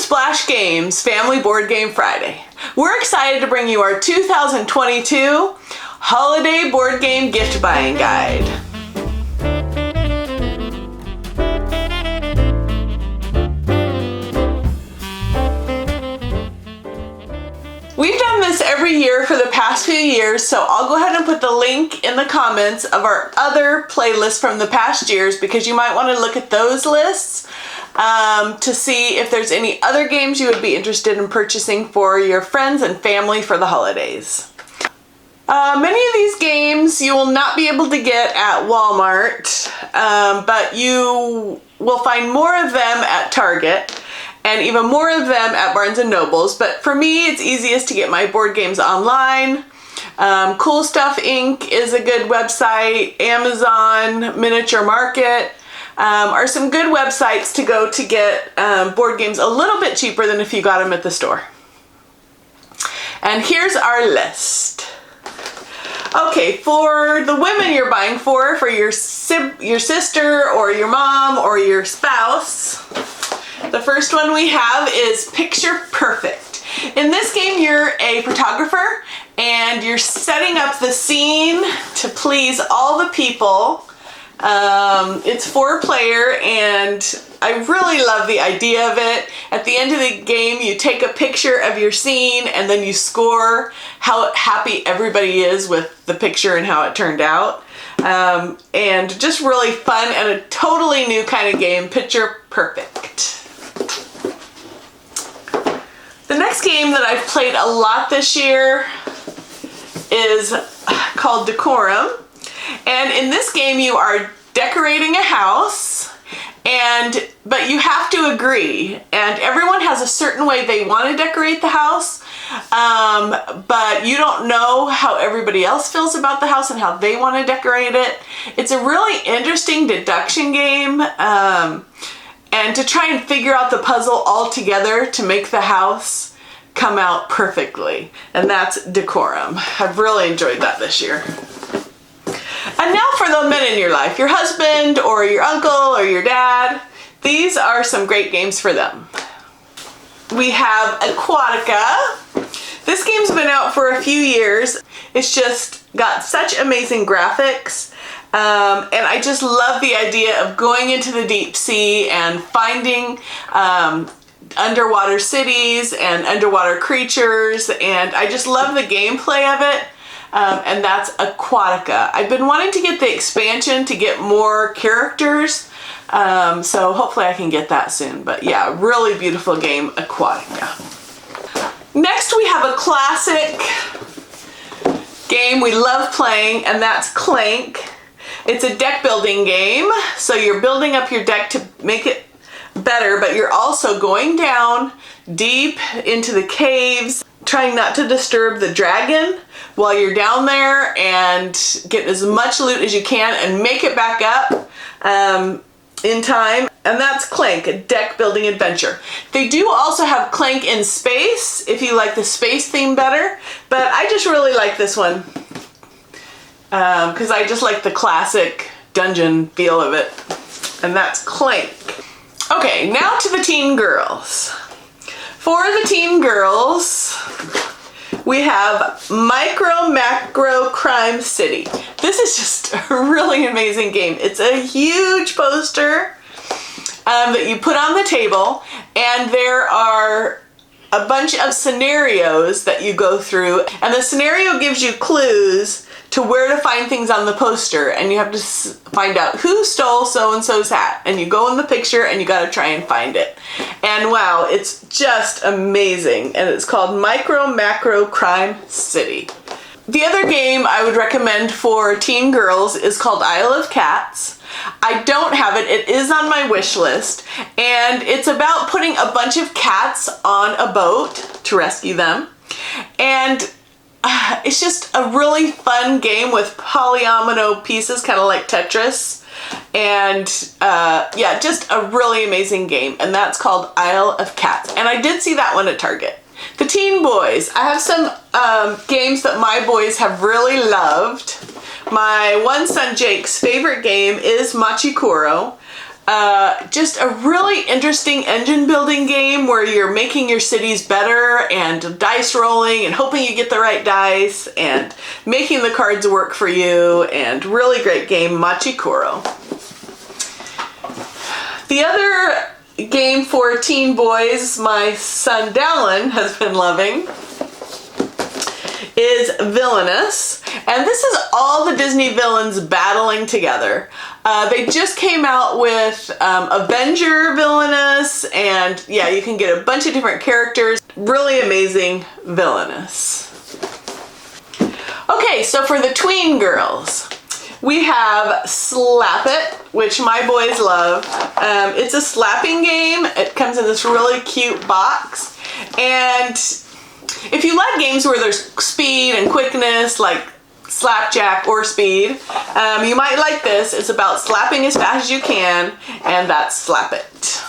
Splash Games Family Board Game Friday. We're excited to bring you our 2022 Holiday Board Game Gift Buying Guide. We've done this every year for the past few years, so I'll go ahead and put the link in the comments of our other playlists from the past years because you might want to look at those lists to see if there's any other games you would be interested in purchasing for your friends and family for the holidays. Many of these games you will not be able to get at Walmart, but you will find more of them at Target and even more of them at Barnes & Nobles. But for me, it's easiest to get my board games online. Cool Stuff Inc. is a good website. Amazon, Miniature Market are some good websites to go to get board games a little bit cheaper than if you got them at the store. And here's our list. Okay, for the women you're buying for your sister or your mom or your spouse, the first one we have is Picture Perfect. In this game, you're a photographer and you're setting up the scene to please all the people. It's 4-player and I really love the idea of it. At the end of the game, you take a picture of your scene and then you score how happy everybody is with the picture and how it turned out. And just really fun and a totally new kind of game, Picture Perfect. The next game that I've played a lot this year is called Decorum. And in this game you are decorating a house, but you have to agree. And everyone has a certain way they want to decorate the house, but you don't know how everybody else feels about the house and how they want to decorate it. It's a really interesting deduction game. And to try and figure out the puzzle all together to make the house come out perfectly. And that's Decorum. I've really enjoyed that this year. And now for the men in your life, your husband or your uncle or your dad. These are some great games for them. We have Aquatica. This game's been out for a few years. It's just got such amazing graphics. And I just love the idea of going into the deep sea and finding underwater cities and underwater creatures, and I just love the gameplay of it. And that's Aquatica. I've been wanting to get the expansion to get more characters, so hopefully I can get that soon. But yeah, really beautiful game, Aquatica. Next we have a classic game we love playing, and that's Clank. It's a deck building game, so you're building up your deck to make it better, but you're also going down deep into the caves, trying not to disturb the dragon while you're down there, and get as much loot as you can and make it back up in time. And that's Clank, a deck building adventure. They do also have Clank in space if you like the space theme better, but I just really like this one because I just like the classic dungeon feel of it. And that's Clank. Okay, now to the teen girls. For the teen girls, we have Micro Macro Crime City. This is just a really amazing game. It's a huge poster that you put on the table, and there are a bunch of scenarios that you go through, and the scenario gives you clues to where to find things on the poster, and you have to find out who stole so-and-so's hat, and you go in the picture and you got to try and find it. And wow, it's just amazing, and it's called Micro Macro Crime City. The other game I would recommend for teen girls is called Isle of Cats. I don't have it. It is on my wish list, and it's about putting a bunch of cats on a boat to rescue them. And it's just a really fun game with polyomino pieces, kind of like Tetris. And yeah, just a really amazing game. And that's called Isle of Cats. And I did see that one at Target. The teen boys. I have some games that my boys have really loved. My one son Jake's favorite game is Machi Koro. Just a really interesting engine building game where you're making your cities better and dice rolling and hoping you get the right dice and making the cards work for you, and really great game, Machi Koro. The other game for teen boys my son Dallin has been loving is Villainous, and this is all the Disney villains battling together. They just came out with Avenger Villainous, and yeah, you can get a bunch of different characters. Really amazing Villainous. Okay, so for the tween girls, we have Slap It, which my boys love. It's a slapping game. It comes in this really cute box, and if you like games where there's speed and quickness, like Slapjack or Speed, you might like this. It's about slapping as fast as you can, and that's Slap It.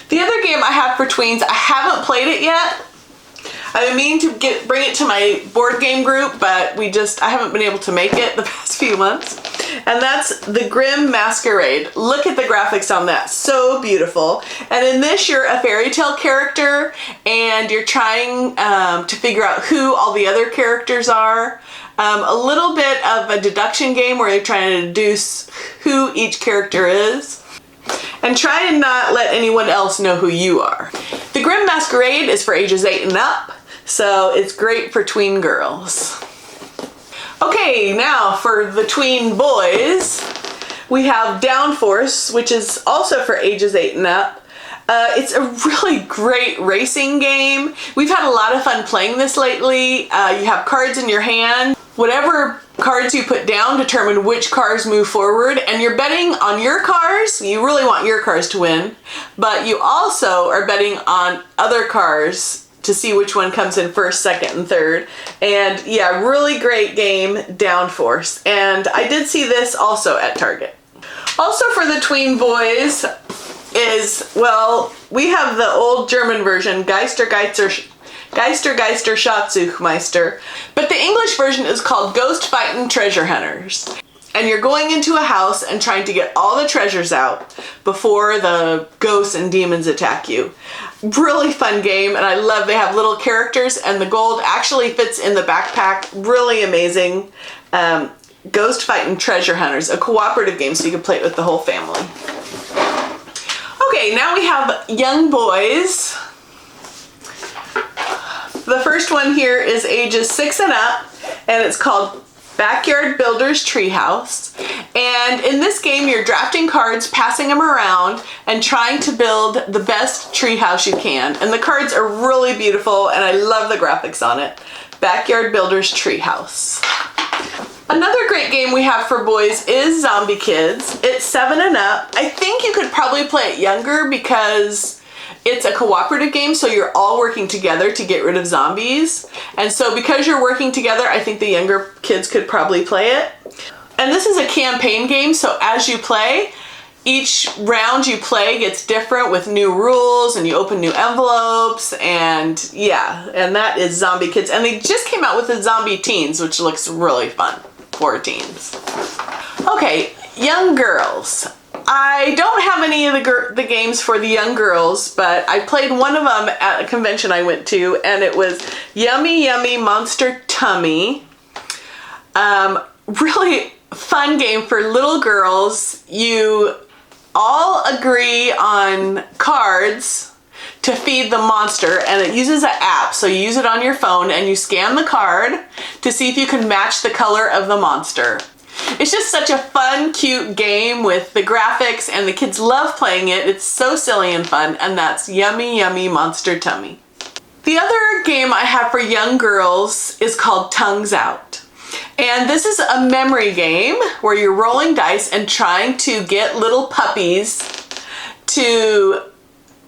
The other game I have for tweens, I haven't played it yet. I've been meaning to bring it to my board game group, but I haven't been able to make it the past few months. And that's the Grimm Masquerade. Look at the graphics on that, so beautiful. And in this, you're a fairy tale character, and you're trying to figure out who all the other characters are. A little bit of a deduction game where you're trying to deduce who each character is. And try and not let anyone else know who you are. The Grimm Masquerade is for ages 8 and up, so it's great for tween girls. Okay, now for the tween boys, we have Downforce, which is also for ages 8 and up. It's a really great racing game. We've had a lot of fun playing this lately. You have cards in your hand. Whatever cards you put down determine which cars move forward, and you're betting on your cars. You really want your cars to win, but you also are betting on other cars to see which one comes in first, second, and third. And yeah, really great game, Downforce. And I did see this also at Target. Also for the tween boys is, well, we have the old German version, Geister Schatzsuchmeister, but the English version is called Ghost Fightin' Treasure Hunters. And you're going into a house and trying to get all the treasures out before the ghosts and demons attack you. Really fun game, and I love they have little characters, and the gold actually fits in the backpack. Really amazing. Ghost Fightin' Treasure Hunters, a cooperative game, so you can play it with the whole family. Okay, now we have young boys. The first one here is ages 6 and up, and it's called Backyard Builder's Treehouse. And in this game, you're drafting cards, passing them around, and trying to build the best treehouse you can. And the cards are really beautiful, and I love the graphics on it. Backyard Builder's Treehouse. Another great game we have for boys is Zombie Kids. It's 7 and up. I think you could probably play it younger because it's a cooperative game, so you're all working together to get rid of zombies. And so because you're working together, I think the younger kids could probably play it. And this is a campaign game, so as you play, each round you play gets different with new rules, and you open new envelopes, and yeah, and that is Zombie Kids. And they just came out with the Zombie Teens, which looks really fun for teens. Okay, young girls. I don't have any of the games for the young girls, but I played one of them at a convention I went to, and it was Yummy Yummy Monster Tummy. Really fun game for little girls. You all agree on cards to feed the monster, and it uses an app, so you use it on your phone and you scan the card to see if you can match the color of the monster. It's just such a fun, cute game with the graphics, and the kids love playing it. It's so silly and fun, and that's Yummy Yummy Monster Tummy. The other game I have for young girls is called Tongues Out. And this is a memory game where you're rolling dice and trying to get little puppies to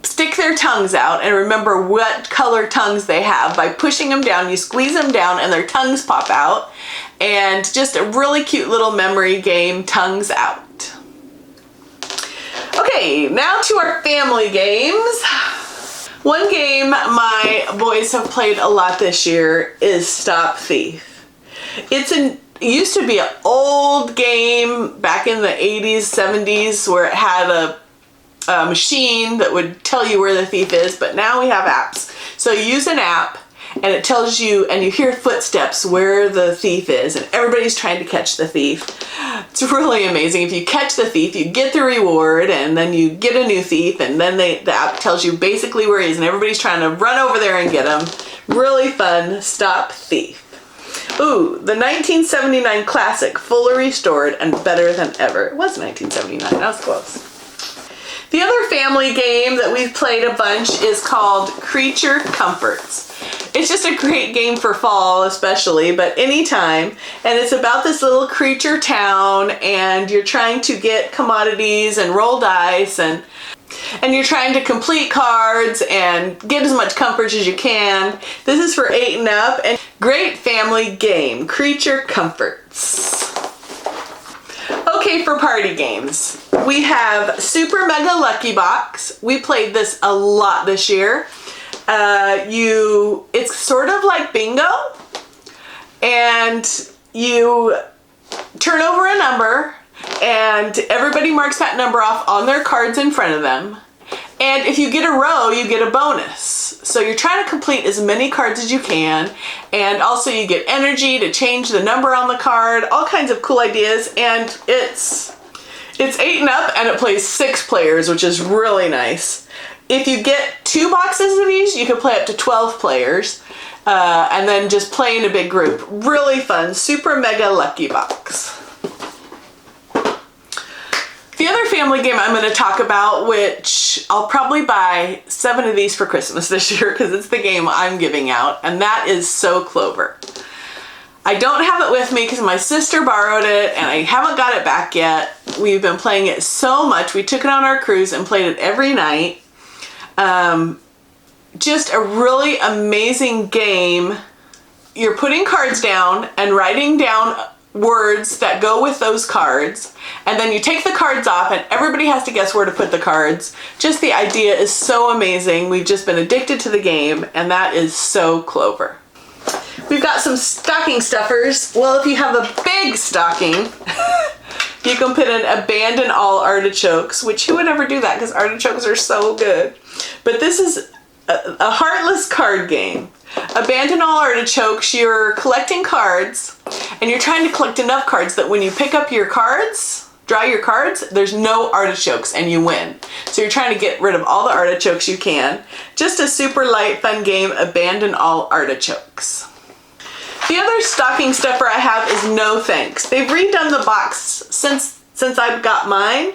stick their tongues out and remember what color tongues they have. By pushing them down, you squeeze them down and their tongues pop out. And just a really cute little memory game, Tongues Out. Okay, now to our family games. One game my boys have played a lot this year is Stop Thief. It used to be an old game back in the 80s, 70s, where it had a machine that would tell you where the thief is, but now we have apps. So you use an app and it tells you, and you hear footsteps where the thief is, and everybody's trying to catch the thief. It's really amazing. If you catch the thief, you get the reward, and then you get a new thief, and then the app tells you basically where he is, and everybody's trying to run over there and get him. Really fun. Stop thief. Ooh, the 1979 classic, fully restored and better than ever. It was 1979, that was close. The other family game that we've played a bunch is called Creature Comforts. It's just a great game for fall especially, but anytime. And it's about this little creature town, and you're trying to get commodities and roll dice, and you're trying to complete cards and get as much comfort as you can. This is for 8 and up, and great family game, Creature Comforts. Okay, for party games, we have Super Mega Lucky Box. We played this a lot this year. It's sort of like bingo, and you turn over a number, and everybody marks that number off on their cards in front of them. And if you get a row, you get a bonus. So you're trying to complete as many cards as you can, and also you get energy to change the number on the card, all kinds of cool ideas, and it's 8 and up, and it plays 6 players, which is really nice. If you get 2 boxes of these, you can play up to 12 players, and then just play in a big group. Really fun. Super Mega Lucky Box. The other family game I'm going to talk about, which I'll probably buy 7 of these for Christmas this year because it's the game I'm giving out, and that is So Clover. I don't have it with me because my sister borrowed it and I haven't got it back yet. We've been playing it so much. We took it on our cruise and played it every night. Just a really amazing game. You're putting cards down and writing down words that go with those cards, and then you take the cards off and everybody has to guess where to put the cards. Just the idea is so amazing. We've just been addicted to the game, and that is So Clover. We've got some stocking stuffers. Well, if you have a big stocking, you can put in Abandon All Artichokes, which who would ever do that, because artichokes are so good. But this is a heartless card game. Abandon All Artichokes, you're collecting cards, and you're trying to collect enough cards that when you pick up your cards, draw your cards, there's no artichokes and you win. So you're trying to get rid of all the artichokes you can. Just a super light, fun game, Abandon All Artichokes. The other stocking stuffer I have is No Thanks. They've redone the box since I've got mine.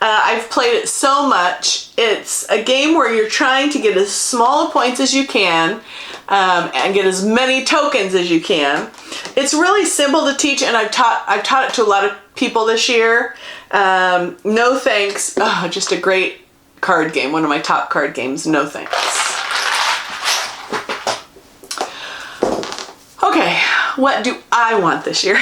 I've played it so much. It's a game where you're trying to get as small points as you can and get as many tokens as you can. It's really simple to teach, and I've taught it to a lot of people this year. No Thanks, oh, just a great card game. One of my top card games, No Thanks. Okay, what do I want this year?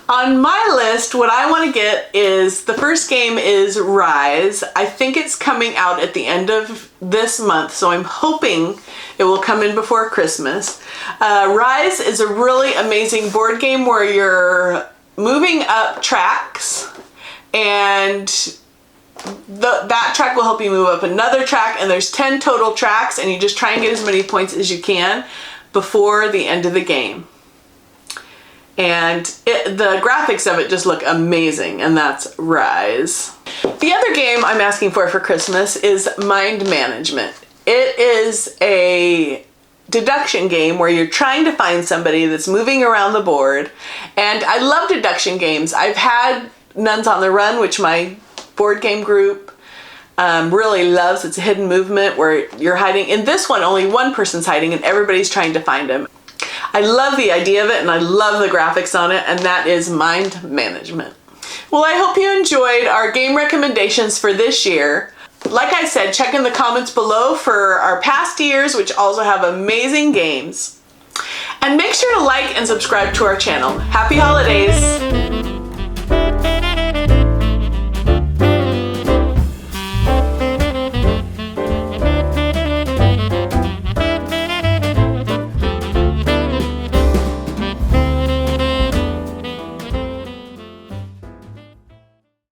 On my list, what I want to get is, the first game is Rise. I think it's coming out at the end of this month, so I'm hoping it will come in before Christmas. Rise is a really amazing board game where you're moving up tracks, and that track will help you move up another track, and there's 10 total tracks, and you just try and get as many points as you can before the end of the game. And the graphics of it just look amazing, and that's Rise. The other game I'm asking for Christmas is Mind Management. It is a deduction game where you're trying to find somebody that's moving around the board, and I love deduction games. I've had Nuns on the Run, which my board game group really loves. It's a hidden movement where you're hiding. In this one, only one person's hiding and everybody's trying to find him. I love the idea of it, and I love the graphics on it, and that is Mind Management. Well, I hope you enjoyed our game recommendations for this year. Like I said, check in the comments below for our past years, which also have amazing games. And make sure to like and subscribe to our channel. Happy holidays!